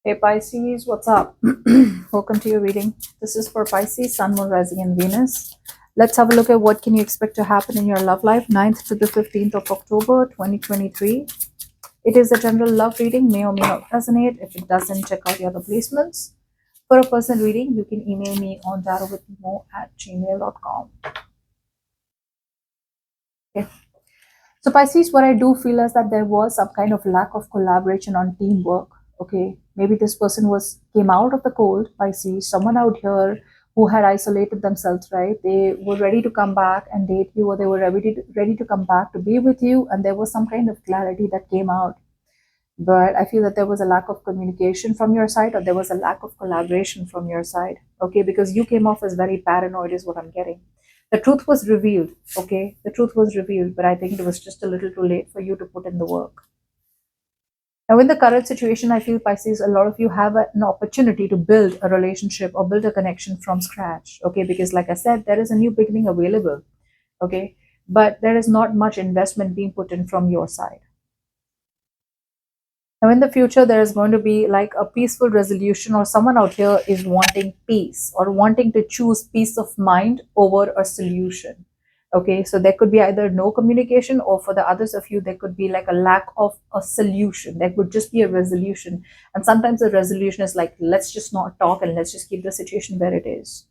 Hey Pisces, what's up? Welcome to your reading. This is for Pisces, Sun, Moon, Rising, and Venus. Let's have a look at what can you expect to happen in your love life, 9th to the 15th of October, 2023. It is a general love reading, may or may not resonate. If it doesn't, check out the other placements. For a personal reading, you can email me on tarotwithnimo@gmail.com. Okay. So Pisces, what I do feel is that there was some kind of lack of collaboration on teamwork. Okay, maybe this person came out of the cold. Pisces, someone out here who had isolated themselves, right? They were ready to come back and date you, or they were ready to come back to be with you, and there was some kind of clarity that came out. But I feel that there was a lack of communication from your side, or there was a lack of collaboration from your side. Okay, because you came off as very paranoid, is what I'm getting. The truth was revealed. Okay, the truth was revealed, but I think it was just a little too late for you to put in the work. Now, in the current situation, I feel, Pisces, a lot of you have an opportunity to build a relationship or build a connection from scratch. Okay, because like I said, there is a new beginning available. Okay, but there is not much investment being put in from your side. Now, in the future, there is going to be like a peaceful resolution, or someone out here is wanting peace or wanting to choose peace of mind over a solution. Okay, so there could be either no communication, or for the others of you, there could be like a lack of a solution. There could just be a resolution. And sometimes the resolution is like, let's just not talk and let's just keep the situation where it is.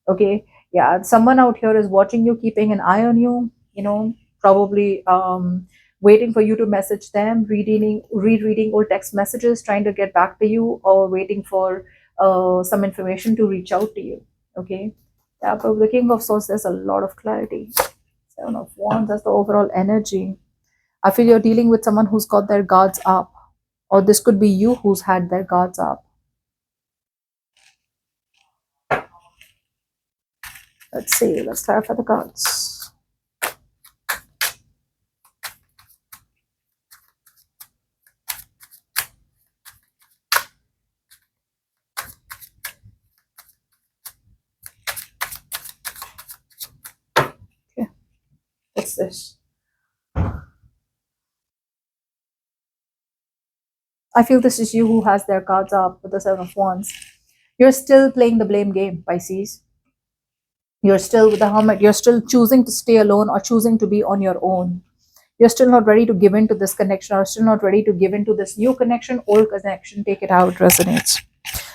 Okay, yeah, someone out here is watching you, keeping an eye on you, probably waiting for you to message them, rereading old text messages, trying to get back to you, or waiting for some information to reach out to you. Okay, yeah, but with the King of Swords, there's a lot of clarity. Seven of Wands, that's the overall energy. I feel you're dealing with someone who's got their guards up, or this could be you who's had their guards up. Let's see, let's clarify the cards. Okay, what's this? I feel this is you who has their cards up with the Seven of Wands. You're still playing the blame game, Pisces. You're still with the Hermit. You're still choosing to stay alone or choosing to be on your own. You're still not ready to give in to this connection, or still not ready to give in to this new connection, old connection. Take it how it resonates.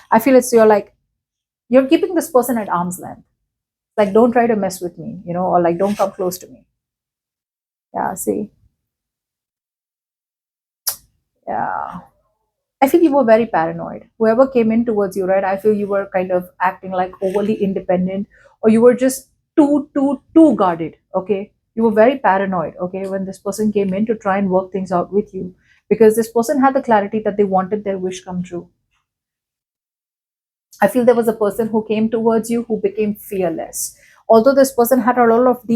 I feel it's you're keeping this person at arm's length. Like, don't try to mess with me, or like, don't come close to me. Yeah, see? Yeah. I feel you were very paranoid. Whoever came in towards you, right? I feel you were kind of acting like overly independent, or you were just too guarded. Okay. You were very paranoid, okay, when this person came in to try and work things out with you, because this person had the clarity that they wanted their wish come true. I feel there was a person who came towards you who became fearless. Although this person had a lot of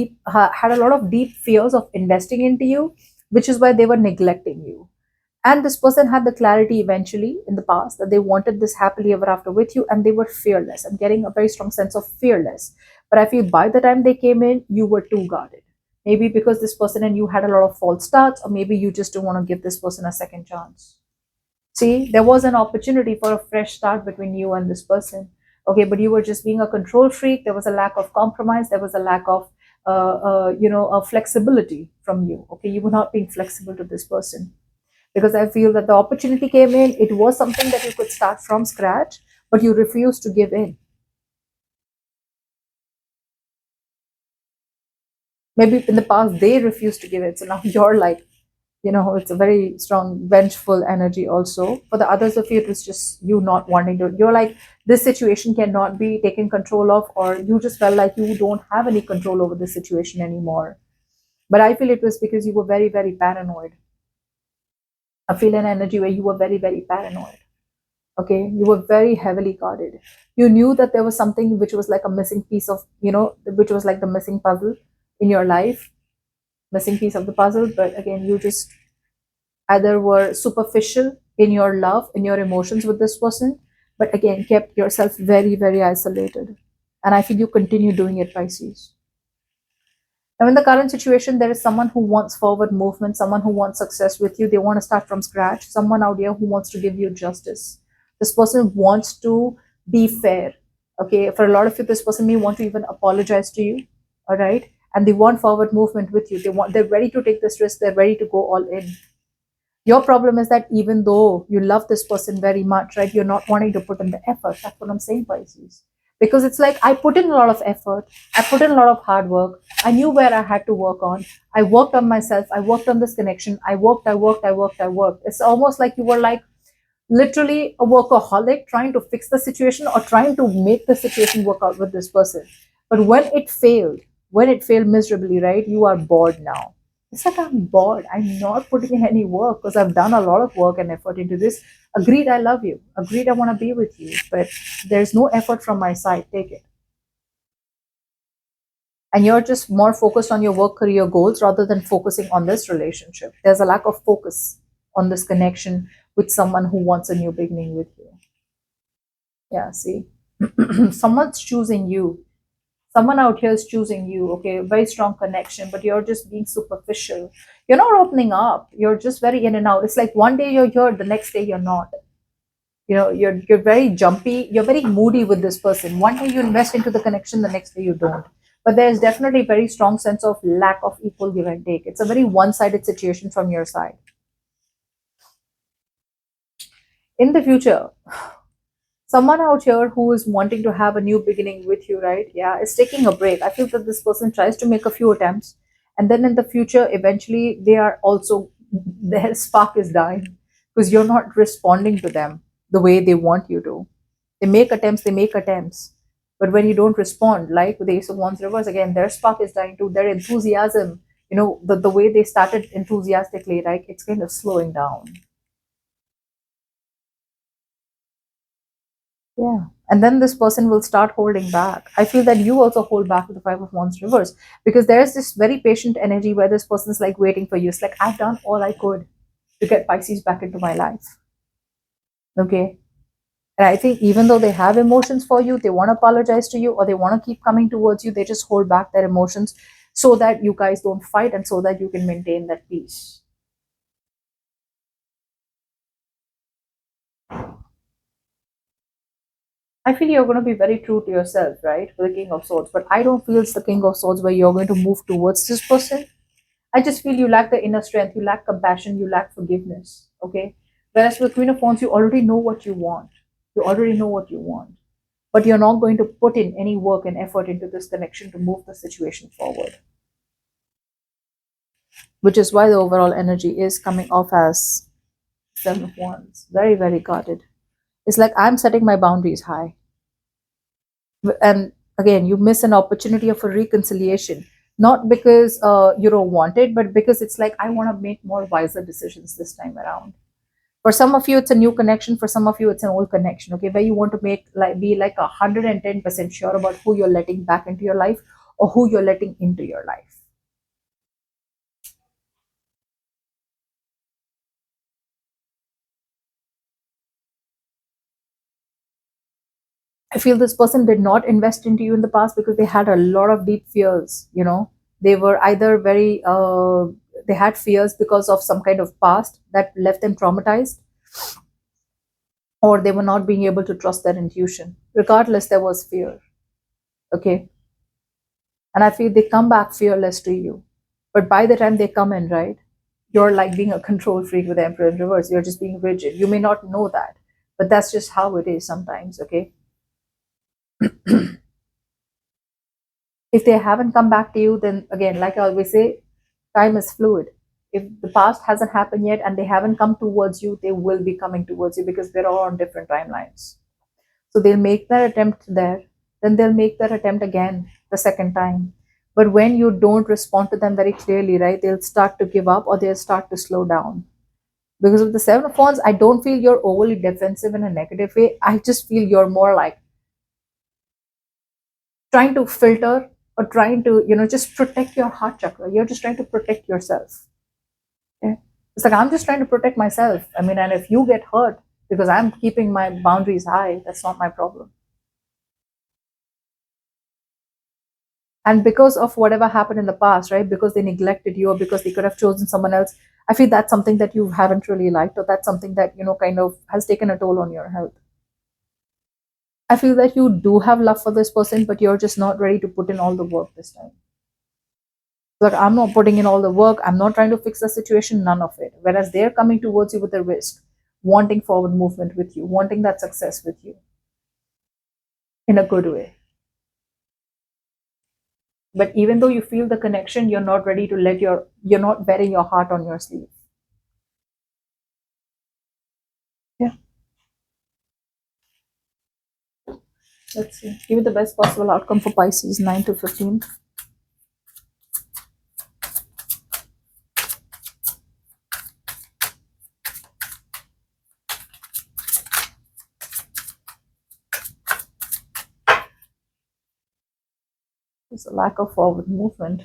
deep fears of investing into you, which is why they were neglecting you. And this person had the clarity eventually in the past that they wanted this happily ever after with you, and they were fearless. I'm getting a very strong sense of fearless. But I feel by the time they came in, you were too guarded. Maybe because this person and you had a lot of false starts, or maybe you just don't want to give this person a second chance. See, there was an opportunity for a fresh start between you and this person. Okay, but you were just being a control freak. There was a lack of compromise. There was a lack of, flexibility from you. Okay, you were not being flexible to this person, because I feel that the opportunity came in. It was something that you could start from scratch, but you refused to give in. Maybe in the past they refused to give in. So now you're like, it's a very strong, vengeful energy also. For the others of you, it was just you not wanting to. You're like, this situation cannot be taken control of, or you just felt like you don't have any control over the situation anymore. But I feel it was because you were very, very paranoid. I feel an energy where you were very, very paranoid. Okay, you were very heavily guarded. You knew that there was something which was like a missing piece of, which was like the missing puzzle in your life, missing piece of the puzzle. But again, you just either were superficial in your love, in your emotions with this person, but again kept yourself very, very isolated. And I feel you continue doing it, Pisces. Now, in the current situation, there is someone who wants forward movement, someone who wants success with you. They want to start from scratch. Someone out here who wants to give you justice. This person wants to be fair. Okay, for a lot of you, this person may want to even apologize to you. All right, and they want forward movement with you. They're ready to take this risk. They're ready to go all in. Your problem is that even though you love this person very much, right, you're not wanting to put in the effort. That's what I'm saying, Pisces. Because it's like I put in a lot of effort, I put in a lot of hard work, I knew where I had to work on. I worked on myself, I worked on this connection, I worked. It's almost like you were like literally a workaholic trying to fix the situation or trying to make the situation work out with this person. But when it failed miserably, right, you are bored now. It's like I'm bored. I'm not putting in any work because I've done a lot of work and effort into this. Agreed, I love you. Agreed, I want to be with you. But there's no effort from my side. Take it. And you're just more focused on your work career goals rather than focusing on this relationship. There's a lack of focus on this connection with someone who wants a new beginning with you. Yeah, see, someone's choosing you. Someone out here is choosing you. Okay, very strong connection, but you're just being superficial. You're not opening up. You're just very in and out. It's like one day you're here, the next day you're not. You're very jumpy. You're very moody with this person. One day you invest into the connection, the next day you don't. But there's definitely a very strong sense of lack of equal give and take. It's a very one-sided situation from your side. In the future, someone out here who is wanting to have a new beginning with you, right? Yeah, is taking a break. I feel that this person tries to make a few attempts, and then in the future, eventually, they are also their spark is dying because you're not responding to them the way they want you to. They make attempts, but when you don't respond, like with the Ace of Wands reverse, again, their spark is dying too. Their enthusiasm, the way they started enthusiastically, right? It's kind of slowing down. Yeah. And then this person will start holding back. I feel that you also hold back with the Five of Wands reverse because there's this very patient energy where this person's like waiting for you. It's like, I've done all I could to get Pisces back into my life. Okay. And I think even though they have emotions for you, they want to apologize to you or they want to keep coming towards you, they just hold back their emotions so that you guys don't fight and so that you can maintain that peace. I feel you're going to be very true to yourself, right? For the King of Swords. But I don't feel it's the King of Swords where you're going to move towards this person. I just feel you lack the inner strength, you lack compassion, you lack forgiveness. Okay. Whereas with Queen of Wands, you already know what you want. You already know what you want. But you're not going to put in any work and effort into this connection to move the situation forward. Which is why the overall energy is coming off as Seven of Wands. Very, very guarded. It's like I'm setting my boundaries high. And again, you miss an opportunity of a reconciliation. Not because you don't want it, but because it's like, I want to make more wiser decisions this time around. For some of you, it's a new connection. For some of you, it's an old connection, okay, where you want to be like 110% sure about who you're letting back into your life or who you're letting into your life. I feel this person did not invest into you in the past because they had a lot of deep fears. They were either they had fears because of some kind of past that left them traumatized, or they were not being able to trust their intuition. Regardless, there was fear. Okay. And I feel they come back fearless to you. But by the time they come in, right, you're like being a control freak with the Emperor in reverse. You're just being rigid. You may not know that, but that's just how it is sometimes. Okay. If they haven't come back to you, then again, like I always say, time is fluid. If the past hasn't happened yet and they haven't come towards you, they will be coming towards you because we're all on different timelines. So they'll make that attempt there, then they'll make that attempt again the second time. But when you don't respond to them very clearly, right, they'll start to give up or they'll start to slow down. Because with the Seven of Wands, I don't feel you're overly defensive in a negative way. I just feel you're more like trying to filter or trying to, just protect your heart chakra. You're just trying to protect yourself. Okay? It's like, I'm just trying to protect myself. I mean, and if you get hurt because I'm keeping my boundaries high, that's not my problem. And because of whatever happened in the past, right, because they neglected you or because they could have chosen someone else, I feel that's something that you haven't really liked, or that's something that, kind of has taken a toll on your health. I feel that you do have love for this person, but you're just not ready to put in all the work this time. Like, I'm not putting in all the work, I'm not trying to fix the situation, none of it. Whereas they're coming towards you with a risk, wanting forward movement with you, wanting that success with you in a good way. But even though you feel the connection, you're not ready to you're not wearing your heart on your sleeve. Yeah. Let's see. Give it the best possible outcome for Pisces 9 to 15. There's a lack of forward movement.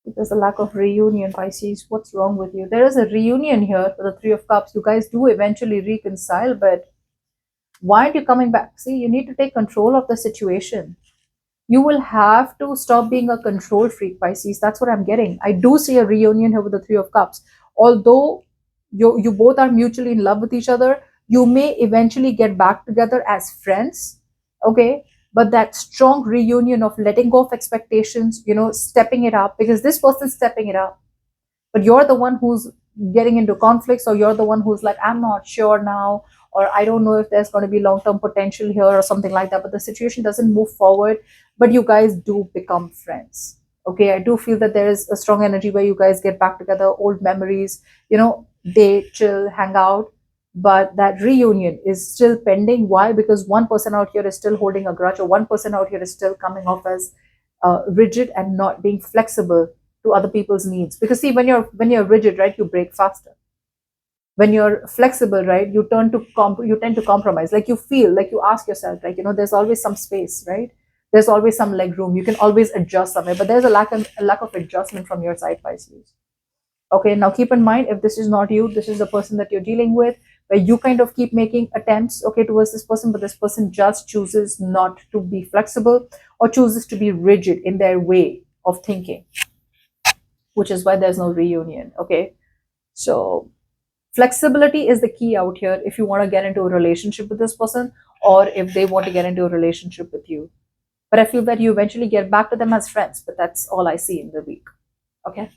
There's a lack of reunion, Pisces. What's wrong with you? There is a reunion here for the Three of Cups. You guys do eventually reconcile, but why aren't you coming back? See, you need to take control of the situation. You will have to stop being a control freak, Pisces. That's what I'm getting. I do see a reunion here with the Three of Cups. Although you both are mutually in love with each other, you may eventually get back together as friends. Okay. But that strong reunion of letting go of expectations, stepping it up, because this person's stepping it up, but you're the one who's getting into conflicts, or you're the one who's like, I'm not sure now, or I don't know if there's going to be long-term potential here or something like that, but the situation doesn't move forward, but you guys do become friends. Okay, I do feel that there is a strong energy where you guys get back together, old memories, they chill, hang out, but that reunion is still pending. Why? Because one person out here is still holding a grudge, or one person out here is still coming off as rigid and not being flexible to other people's needs. Because see, when you're rigid, right, you break faster. When you're flexible, right, you tend to compromise. Like, you feel like, you ask yourself, like, there's always some space, right? There's always some leg room, you can always adjust somewhere, but there's a lack of adjustment from your side, Pisces. Okay, now keep in mind, if this is not you, this is the person that you're dealing with, where you kind of keep making attempts, okay, towards this person, but this person just chooses not to be flexible, or chooses to be rigid in their way of thinking, which is why there's no reunion. Okay, so flexibility is the key out here if you want to get into a relationship with this person, or if they want to get into a relationship with you. But I feel that you eventually get back to them as friends, but that's all I see in the week. Okay.